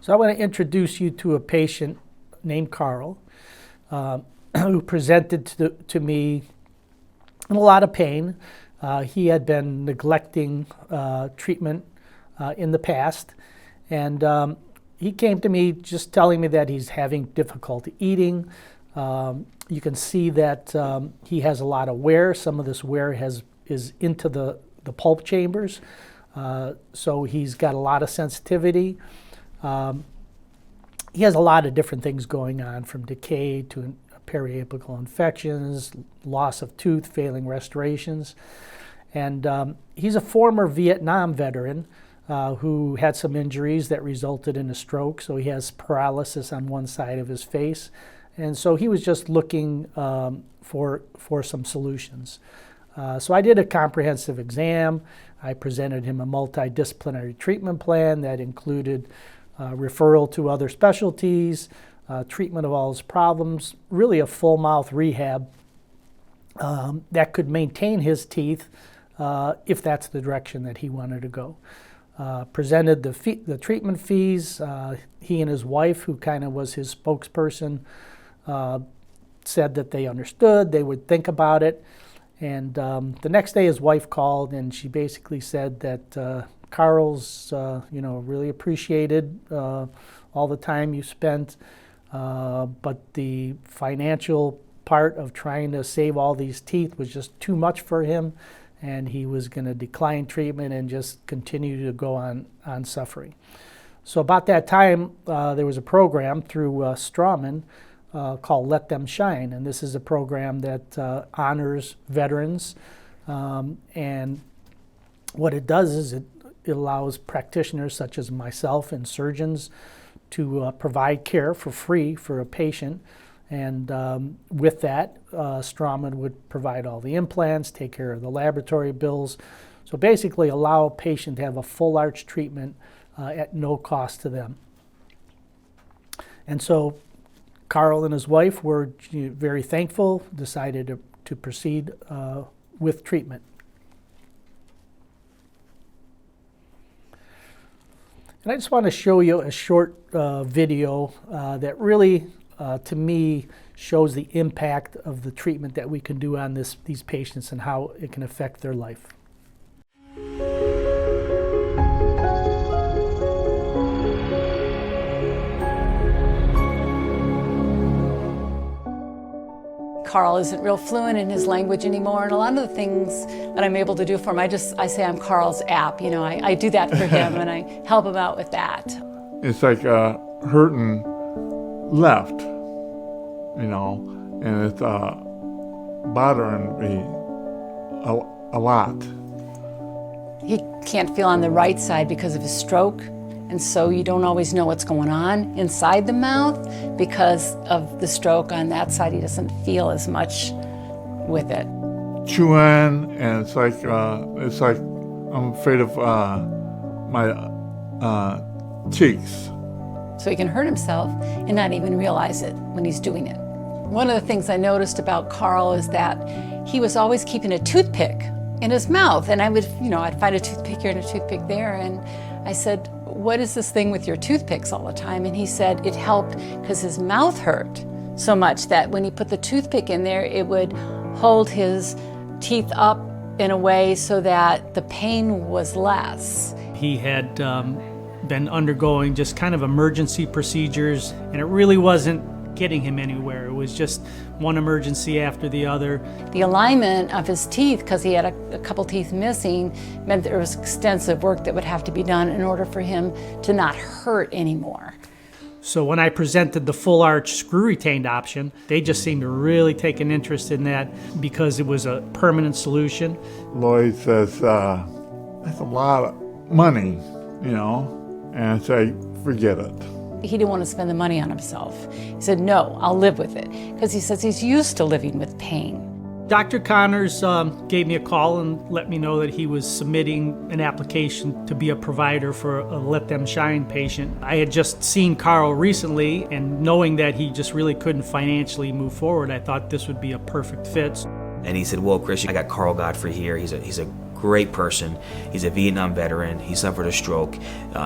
So I want to introduce you to a patient named Carl who presented to me in a lot of pain. He had been neglecting treatment in the past, and he came to me just telling me that he's having difficulty eating. You can see that he has a lot of wear. Some of this wear is into the pulp chambers, so he's got a lot of sensitivity. He has a lot of different things going on, from decay to periapical infections, loss of tooth, failing restorations. And he's a former Vietnam veteran who had some injuries that resulted in a stroke, so he has paralysis on one side of his face. And so he was just looking for some solutions. So I did a comprehensive exam. I presented him a multidisciplinary treatment plan that included referral to other specialties, treatment of all his problems, really a full mouth rehab that could maintain his teeth if that's the direction that he wanted to go. Presented the treatment fees. He and his wife, who kind of was his spokesperson, said that they understood, they would think about it. And the next day his wife called, and she basically said that Carl's really appreciated all the time you spent, but the financial part of trying to save all these teeth was just too much for him, and he was going to decline treatment and just continue to go on suffering. So about that time, there was a program through Strawman called Let Them Shine, and this is a program that honors veterans, and what it does is it allows practitioners such as myself and surgeons to provide care for free for a patient. And with that, Strawman would provide all the implants, take care of the laboratory bills. So basically allow a patient to have a full arch treatment at no cost to them. And so Carl and his wife were very thankful, decided to proceed with treatment. And I just want to show you a short video that really, to me, shows the impact of the treatment that we can do on these patients and how it can affect their life. Carl isn't real fluent in his language anymore, and a lot of the things that I'm able to do for him, I say I'm Carl's app. You know, I do that for him, and I help him out with that. It's like hurting left, and it's bothering me a lot. He can't feel on the right side because of his stroke, and so you don't always know what's going on inside the mouth. Because of the stroke on that side, he doesn't feel as much with it. Chewing, and it's like I'm afraid of my cheeks. So he can hurt himself and not even realize it when he's doing it. One of the things I noticed about Carl is that he was always keeping a toothpick in his mouth, and I'd find a toothpick here and a toothpick there, and I said, "What is this thing with your toothpicks all the time?" And he said it helped because his mouth hurt so much that when he put the toothpick in there, it would hold his teeth up in a way so that the pain was less. He had been undergoing just kind of emergency procedures, and it really wasn't getting him anywhere. It was just one emergency after the other. The alignment of his teeth, because he had a couple teeth missing, meant there was extensive work that would have to be done in order for him to not hurt anymore. So when I presented the full arch screw retained option, they just seemed to really take an interest in that because it was a permanent solution. Lloyd says, that's a lot of money, and I say, forget it. He didn't want to spend the money on himself. He said, no, I'll live with it, because he says he's used to living with pain. Dr. Connors gave me a call and let me know that he was submitting an application to be a provider for a Let Them Shine patient. I had just seen Carl recently, and knowing that he just really couldn't financially move forward, I thought this would be a perfect fit. And he said, well, Chris, I got Carl Godfrey here. He's a great person. He's a Vietnam veteran. He suffered a stroke.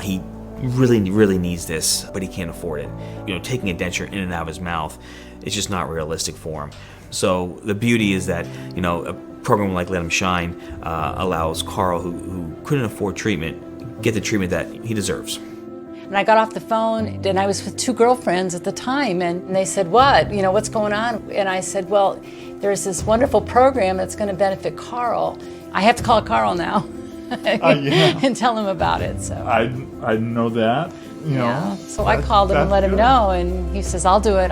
He really needs this, but he can't afford it. You know, taking a denture in and out of his mouth, it's just not realistic for him. So the beauty is that, you know, a program like Let Him Shine allows Carl, who couldn't afford treatment, get the treatment that he deserves. And I got off the phone, and I was with 2 girlfriends at the time, and they said, what? You know, what's going on? And I said, well, there's this wonderful program that's going to benefit Carl. I have to call Carl now Yeah. and tell him about it. So I know that, you know. So I called him and let him know, and he says, I'll do it.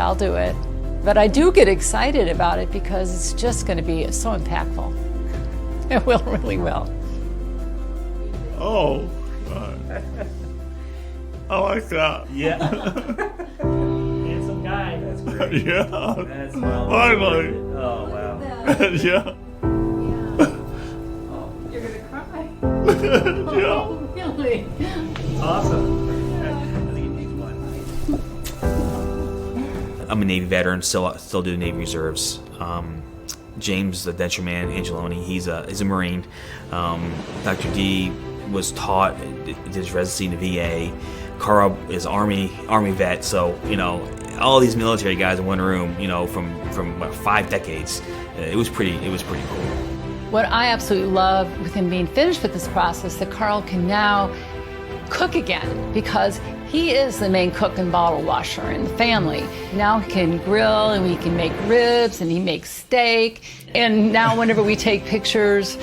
But I do get excited about it because it's just going to be so impactful. It really will. Oh, God. I like that. Yeah. Handsome guy. That's great. Yeah. That's Finally. Oh, wow. Yeah. You're going to cry. Yeah. Really? Awesome. I think it needs one. I'm a Navy veteran, still do Navy Reserves. James, the denture man, Angeloni, he's a Marine. Dr. D was taught, did his residency in the VA. Carl is Army vet, so, you know, all these military guys in one room, you know, from what, 5 decades. It was pretty cool. What I absolutely love with him being finished with this process, that Carl can now cook again, because he is the main cook and bottle washer in the family. Now he can grill, and we can make ribs, and he makes steak. And now whenever we take pictures,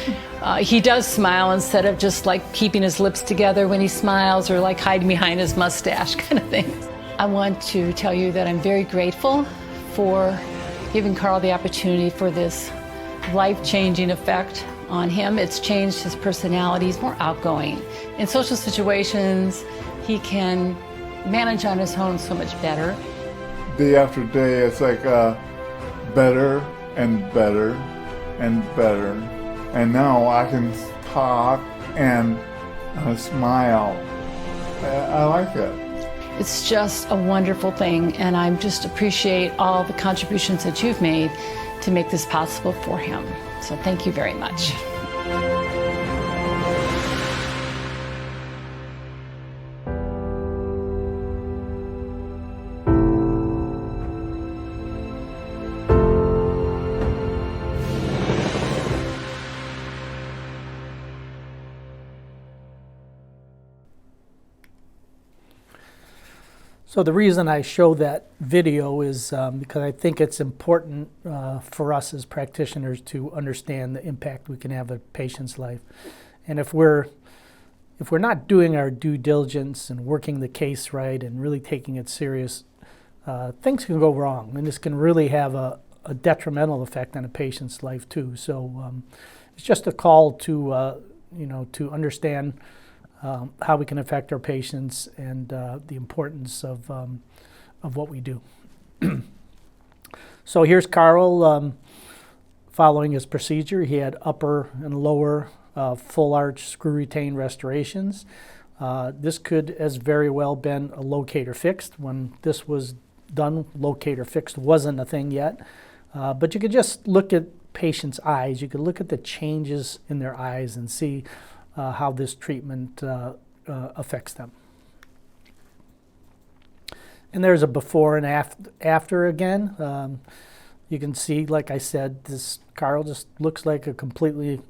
he does smile instead of just like keeping his lips together when he smiles, or like hiding behind his mustache kind of thing. I want to tell you that I'm very grateful for giving Carl the opportunity for this life-changing effect on him. It's changed his personality. He's more outgoing. In social situations, he can manage on his own so much better. Day after day, it's like better and better and better. And now I can talk and smile. I like it. It's just a wonderful thing, and I just appreciate all the contributions that you've made to make this possible for him. So thank you very much. So the reason I show that video is because I think it's important for us as practitioners to understand the impact we can have on a patient's life. And if we're not doing our due diligence and working the case right and really taking it serious, things can go wrong, and this can really have a detrimental effect on a patient's life too. So it's just a call to to understand how we can affect our patients and the importance of what we do. So here's Carl following his procedure. He had upper and lower full arch screw retain restorations. This could as very well been a locator fixed. When this was done, locator fixed wasn't a thing yet. But you could just look at patients' eyes. You could look at the changes in their eyes and see how this treatment affects them. And there's a before and after again. You can see, like I said, this Carl just looks like a completely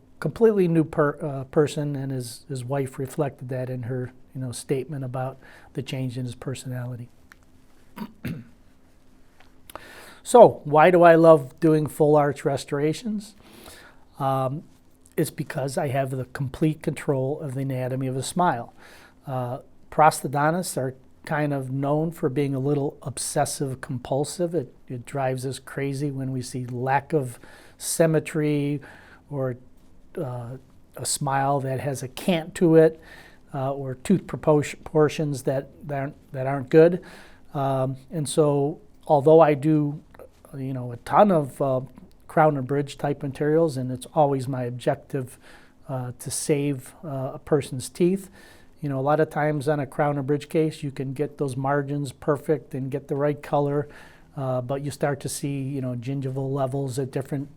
new person, and his wife reflected that in her statement about the change in his personality. So why do I love doing full arch restorations? It's because I have the complete control of the anatomy of a smile. Prosthodontists are kind of known for being a little obsessive compulsive. It drives us crazy when we see lack of symmetry or a smile that has a cant to it, or tooth proportions that aren't good. And so although I do a ton of crown and bridge type materials, and it's always my objective to save a person's teeth. A lot of times on a crown and bridge case, you can get those margins perfect and get the right color, but you start to see gingival levels at different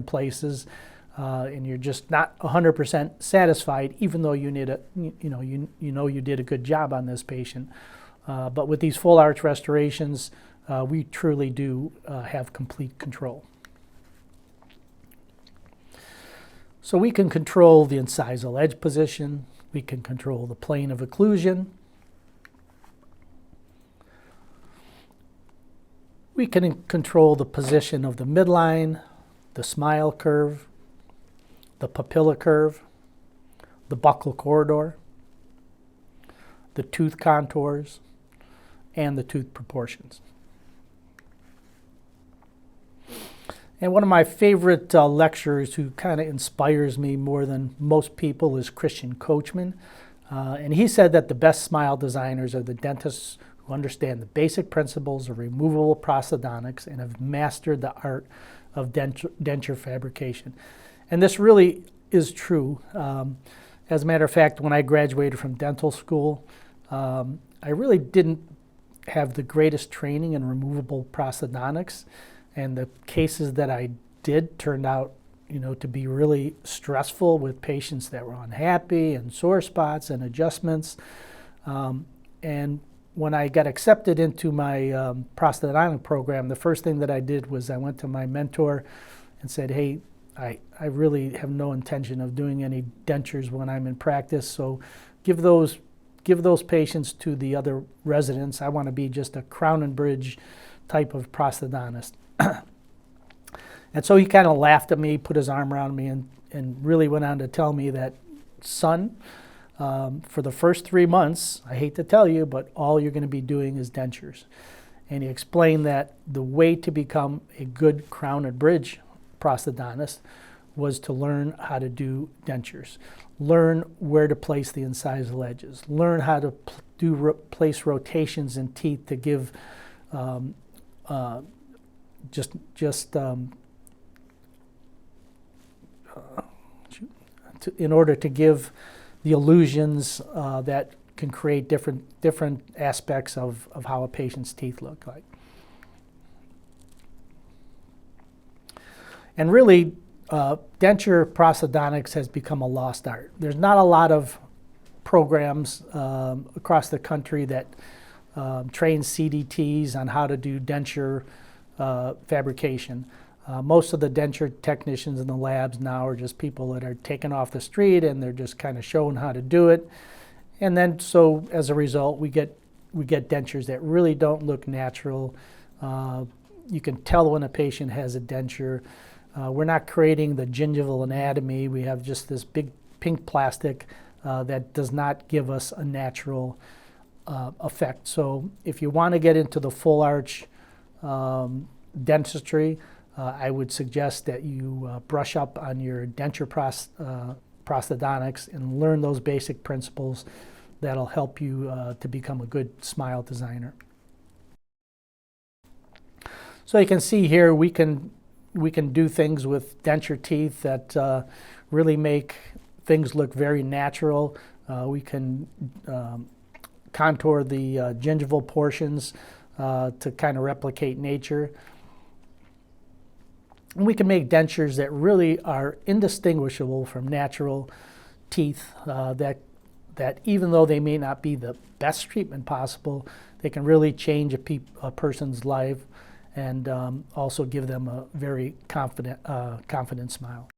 places. and you're just not 100% satisfied, even though you need you did a good job on this patient. But with these full arch restorations, we truly do have complete control. So we can control the incisal edge position, we can control the plane of occlusion, we can control the position of the midline, the smile curve, the papilla curve, the buccal corridor, the tooth contours, and the tooth proportions. And one of my favorite lecturers who kind of inspires me more than most people is Christian Coachman. And he said that the best smile designers are the dentists who understand the basic principles of removable prosthodontics and have mastered the art of denture fabrication. And this really is true. As a matter of fact, when I graduated from dental school, I really didn't have the greatest training in removable prosthodontics. And the cases that I did turned out, to be really stressful with patients that were unhappy and sore spots and adjustments. And when I got accepted into my prosthodontic program, the first thing that I did was I went to my mentor and said, hey, I really have no intention of doing any dentures when I'm in practice, so give those patients to the other residents. I want to be just a crown and bridge type of prosthodontist. And so he kind of laughed at me, put his arm around me, and really went on to tell me that, son, for the first 3 months, I hate to tell you, but all you're going to be doing is dentures. And he explained that the way to become a good crown and bridge prosthodontist was to learn how to do dentures, learn where to place the incisal edges, learn how to place rotations in teeth to give in order to give the illusions that can create different aspects of how a patient's teeth look like. And really, denture prosthodontics has become a lost art. There's not a lot of programs across the country that train CDTs on how to do denture fabrication. Most of the denture technicians in the labs now are just people that are taken off the street and they're just kind of shown how to do it. And then so as a result, we get dentures that really don't look natural. You can tell when a patient has a denture. We're not creating the gingival anatomy. We have just this big pink plastic that does not give us a natural effect. So if you want to get into the full arch dentistry, I would suggest that you brush up on your denture prosthodontics and learn those basic principles that'll help you to become a good smile designer. So you can see here we can do things with denture teeth that really make things look very natural. We can contour the gingival portions to kind of replicate nature. And we can make dentures that really are indistinguishable from natural teeth that even though they may not be the best treatment possible, they can really change a person's life and also give them a very confident smile.